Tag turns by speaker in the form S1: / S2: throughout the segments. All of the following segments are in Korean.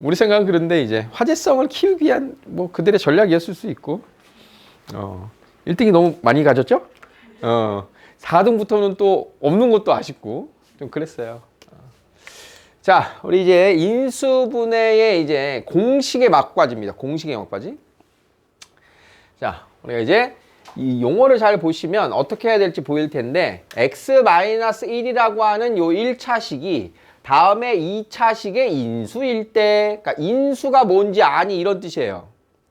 S1: 우리 생각은 그런데 이제 화제성을 키우기 위한 뭐 그들의 전략이었을 수 있고 1등이 너무 많이 가졌죠? 4등부터는 또 없는 것도 아쉽고 좀 그랬어요. 자, 우리 이제 인수분해의 이제 공식의 막바지입니다. 공식의 막바지. 자, 우리가 이제 이 용어를 잘 보시면 어떻게 해야 될지 보일 텐데 x-1이라고 하는 요 1차식이 다음에 2차식의 인수일 때, 그러니까 인수가 뭔지 아니 이런 뜻이에요.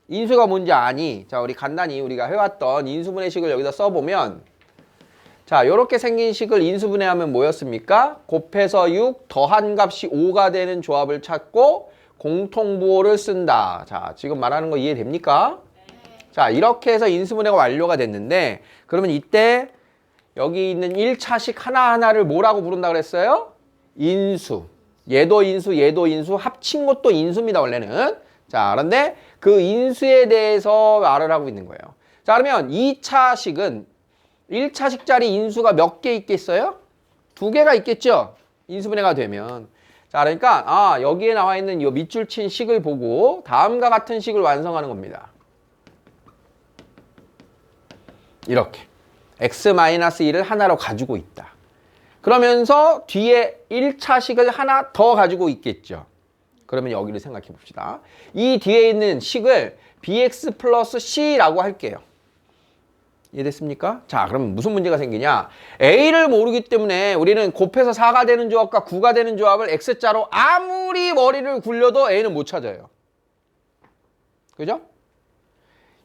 S1: 인수가 뭔지 아니. 자, 우리 간단히 우리가 해왔던 인수분해식을 여기다 써보면 자, 요렇게 생긴 식을 인수분해하면 뭐였습니까? 곱해서 6 더한 값이 5가 되는 조합을 찾고 공통부호를 쓴다. 자, 지금 말하는 거 이해됩니까? 자, 이렇게 해서 인수분해가 완료가 됐는데 그러면 이때 여기 있는 1차식 하나하나를 뭐라고 부른다 그랬어요? 인수. 얘도 인수, 얘도 인수, 합친 것도 인수입니다, 원래는. 자, 그런데 그 인수에 대해서 말을 하고 있는 거예요. 자, 그러면 2차식은 1차식짜리 인수가 몇 개 있겠어요? 2개가 있겠죠? 인수분해가 되면. 자, 그러니까 여기에 나와 있는 이 밑줄 친 식을 보고 다음과 같은 식을 완성하는 겁니다. 이렇게 x-1을 하나로 가지고 있다. 그러면서 뒤에 1차식을 하나 더 가지고 있겠죠. 그러면 여기를 생각해 봅시다. 이 뒤에 있는 식을 bx 플러스 c라고 할게요. 이해됐습니까? 자, 그럼 무슨 문제가 생기냐? a를 모르기 때문에 우리는 곱해서 4가 되는 조합과 9가 되는 조합을 x자로 아무리 머리를 굴려도 a는 못 찾아요. 그죠?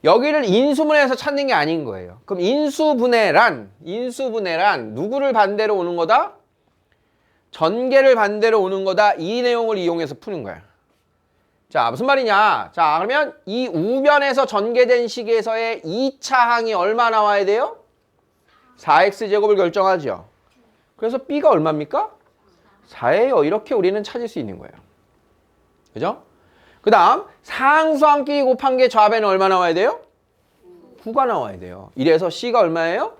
S1: 여기를 인수분해해서 찾는 게 아닌 거예요. 그럼 인수분해란 누구를 반대로 오는 거다? 전개를 반대로 오는 거다. 이 내용을 이용해서 푸는 거야. 자, 무슨 말이냐? 자, 그러면 이 우변에서 전개된 식에서의 2차 항이 얼마 나와야 돼요? 4x제곱을 결정하죠. 그래서 b가 얼마입니까? 4예요. 이렇게 우리는 찾을 수 있는 거예요. 그죠? 그 다음 상수항끼리 곱한 게 좌변에 얼마 나와야 돼요? 9가 나와야 돼요. 이래서 C가 얼마예요?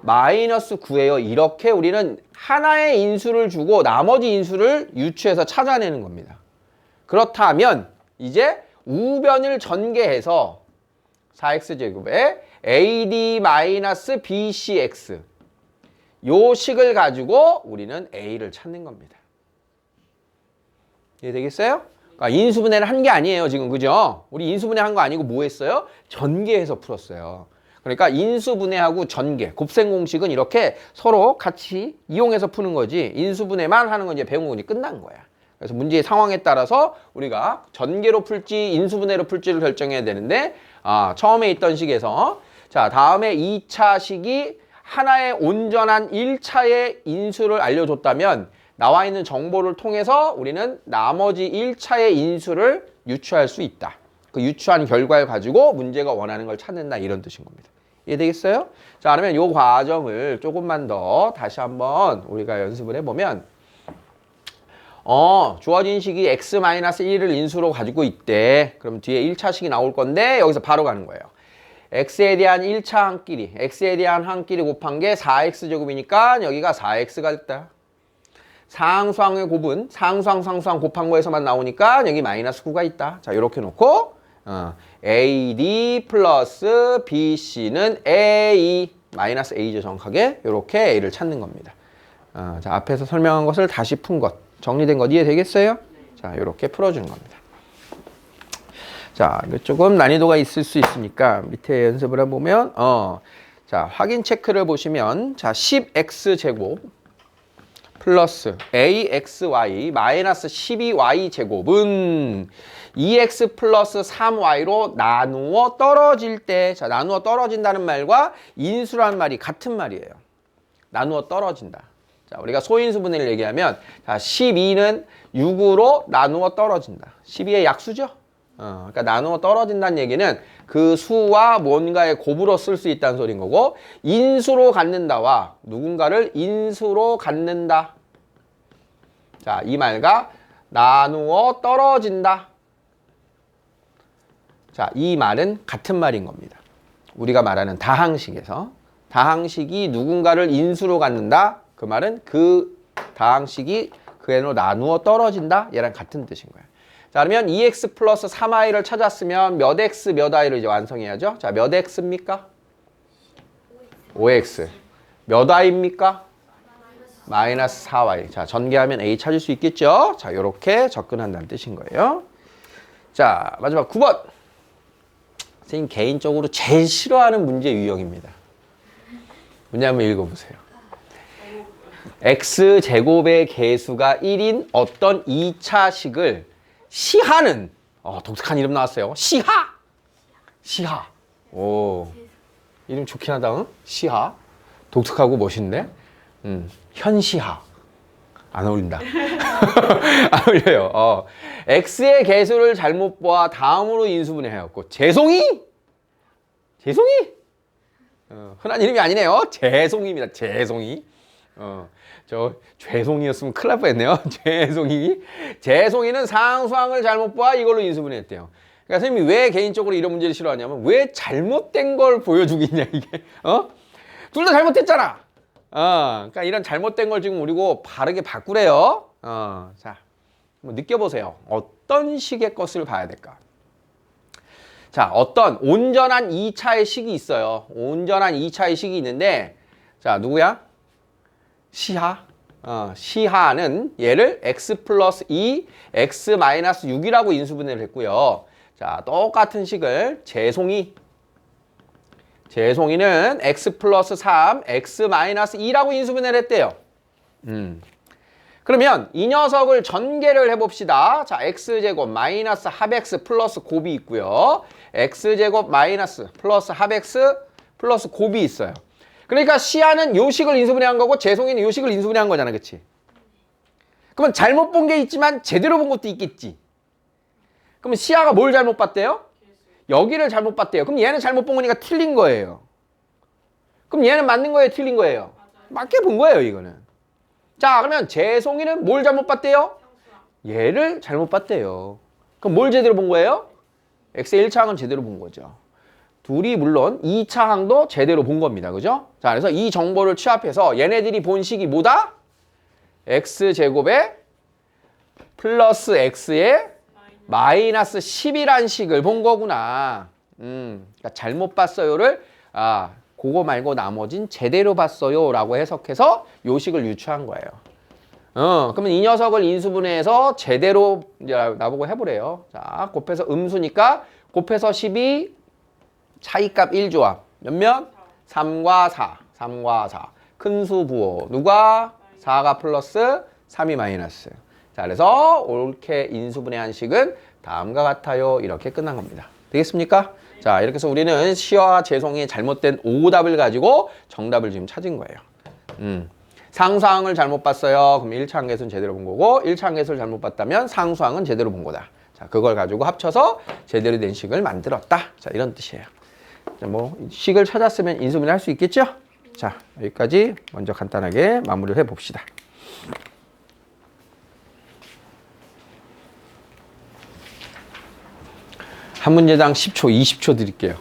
S1: 마이너스 9예요. 이렇게 우리는 하나의 인수를 주고 나머지 인수를 유추해서 찾아내는 겁니다. 그렇다면 이제 우변을 전개해서 4x제곱에 AD-BCX 요 식을 가지고 우리는 A를 찾는 겁니다. 이해되겠어요? 그러니까 인수분해를 한 게 아니에요, 지금. 그죠? 우리 인수분해 한 거 아니고 뭐 했어요? 전개해서 풀었어요. 그러니까 인수분해하고 전개, 곱셈 공식은 이렇게 서로 같이 이용해서 푸는 거지 인수분해만 하는 건 이제 배운 거니 끝난 거야. 그래서 문제의 상황에 따라서 우리가 전개로 풀지 인수분해로 풀지를 결정해야 되는데 처음에 있던 식에서 자, 다음에 2차 식이 하나의 온전한 1차의 인수를 알려줬다면 나와 있는 정보를 통해서 우리는 나머지 1차의 인수를 유추할 수 있다. 그 유추한 결과를 가지고 문제가 원하는 걸 찾는다. 이런 뜻인 겁니다. 이해되겠어요? 자, 그러면 이 과정을 조금만 더 다시 한번 우리가 연습을 해보면 주어진 식이 x-1을 인수로 가지고 있대. 그럼 뒤에 1차식이 나올 건데 여기서 바로 가는 거예요. x에 대한 1차 항끼리, x에 대한 항끼리 곱한 게 4x제곱이니까 여기가 4x가 됐다. 상수항의 곱은 상수항 곱한 거에서만 나오니까 여기 마이너스 9가 있다. 자, 이렇게 놓고 AD 플러스 BC는 A 마이너스 A죠. 정확하게 이렇게 A를 찾는 겁니다. 자, 앞에서 설명한 것을 다시 푼 것, 정리된 것 이해되겠어요? 자, 이렇게 풀어주는 겁니다. 자, 이거 조금 난이도가 있을 수 있으니까 밑에 연습을 해보면 자, 확인 체크를 보시면 자, 10x제곱 플러스 axy 마이너스 12y 제곱은 2x 플러스 3y로 나누어 떨어질 때, 자, 나누어 떨어진다는 말과 인수라는 말이 같은 말이에요. 나누어 떨어진다. 자, 우리가 소인수분해를 얘기하면 자, 12는 6으로 나누어 떨어진다. 12의 약수죠? 그러니까 나누어 떨어진다는 얘기는 그 수와 뭔가의 곱으로 쓸 수 있다는 소린 거고, 인수로 갖는다와 누군가를 인수로 갖는다. 자, 이 말과 나누어 떨어진다. 자, 이 말은 같은 말인 겁니다. 우리가 말하는 다항식에서 다항식이 누군가를 인수로 갖는다. 그 말은 그 다항식이 그애로 나누어 떨어진다. 얘랑 같은 뜻인 거예요. 자, 그러면 2x 플러스 3i를 찾았으면 몇 x 몇 i를 이제 완성해야죠. 자, 몇 x입니까? 5x. 몇 i입니까? 마이너스 4y. 자, 전개하면 a 찾을 수 있겠죠? 자, 요렇게 접근한다는 뜻인 거예요. 자, 마지막 9번. 선생님 개인적으로 제일 싫어하는 문제 유형입니다. 문제 한번 읽어보세요. x제곱의 개수가 1인 어떤 2차식을 시하는, 독특한 이름 나왔어요. 시하! 시하. 오, 이름 좋긴 하다. 응? 시하. 독특하고 멋있네. 현시하. 안 어울린다. 안 어울려요. x의 개수를 잘못 보아 다음으로 인수분해하였고, 재송이? 재송이? 흔한 이름이 아니네요. 재송이입니다. 재송이. 저 죄송이였으면 큰일 날 뻔했네요. 재송이. 재송이는 상수항을 잘못 보아 이걸로 인수분해했대요. 그러니까 선생님이 왜 개인적으로 이런 문제를 싫어하냐면 왜 잘못된 걸 보여주고 있냐 이게. 둘 다 잘못했잖아. 그러니까 이런 잘못된 걸 지금 우리고 바르게 바꾸래요. 자, 한번 느껴보세요. 어떤 식의 것을 봐야 될까? 자, 어떤 온전한 2차의 식이 있어요. 온전한 2차의 식이 있는데, 자, 누구야? 시하. 시하는 얘를 x 플러스 2, x 마이너스 6이라고 인수분해를 했고요. 자, 똑같은 식을 재송이. 재송이는 x 플러스 3, x 마이너스 2라고 인수분해를 했대요. 그러면 이 녀석을 전개를 해봅시다. 자, x제곱 마이너스 합x 플러스 곱이 있고요. x제곱 마이너스 플러스 합x 플러스 곱이 있어요. 그러니까 시하는 요 식을 인수분해한 거고 재송이는 요 식을 인수분해한 거잖아. 그치? 그러면 잘못 본 게 있지만 제대로 본 것도 있겠지. 그러면 시하가 뭘 잘못 봤대요? 여기를 잘못 봤대요. 그럼 얘는 잘못 본 거니까 틀린 거예요. 그럼 얘는 맞는 거예요? 틀린 거예요? 맞게 본 거예요, 이거는. 자, 그러면 재송이는 뭘 잘못 봤대요? 얘를 잘못 봤대요. 그럼 뭘 제대로 본 거예요? x의 1차항은 제대로 본 거죠. 둘이 물론 2차항도 제대로 본 겁니다. 그죠? 자, 그래서 이 정보를 취합해서 얘네들이 본 식이 뭐다? x제곱에 플러스 x의 마이너스 10이란 식을 본 거구나. 그러니까 잘못 봤어요를 그거 말고 나머진 제대로 봤어요 라고 해석해서 요 식을 유추한 거예요. 그러면 이 녀석을 인수분해해서 제대로 이제 나보고 해보래요. 자, 곱해서 음수니까 곱해서 12 차이값 1조합. 몇몇? 3과 4. 3과 4. 큰수 부호. 누가? 4가 플러스 3이 마이너스. 자, 그래서 옳게 인수분해한 식은 다음과 같아요. 이렇게 끝난 겁니다. 되겠습니까? 자, 이렇게 해서 우리는 시와 재송이의 잘못된 오답을 가지고 정답을 지금 찾은 거예요. 상수항을 잘못 봤어요. 그럼 1차항 계수는 제대로 본 거고 1차항 계수를 잘못 봤다면 상수항은 제대로 본 거다. 자, 그걸 가지고 합쳐서 제대로 된 식을 만들었다. 자, 이런 뜻이에요. 자, 뭐 식을 찾았으면 인수분해 할 수 있겠죠? 자, 여기까지 먼저 간단하게 마무리를 해봅시다. 한 문제당 10초, 20초 드릴게요.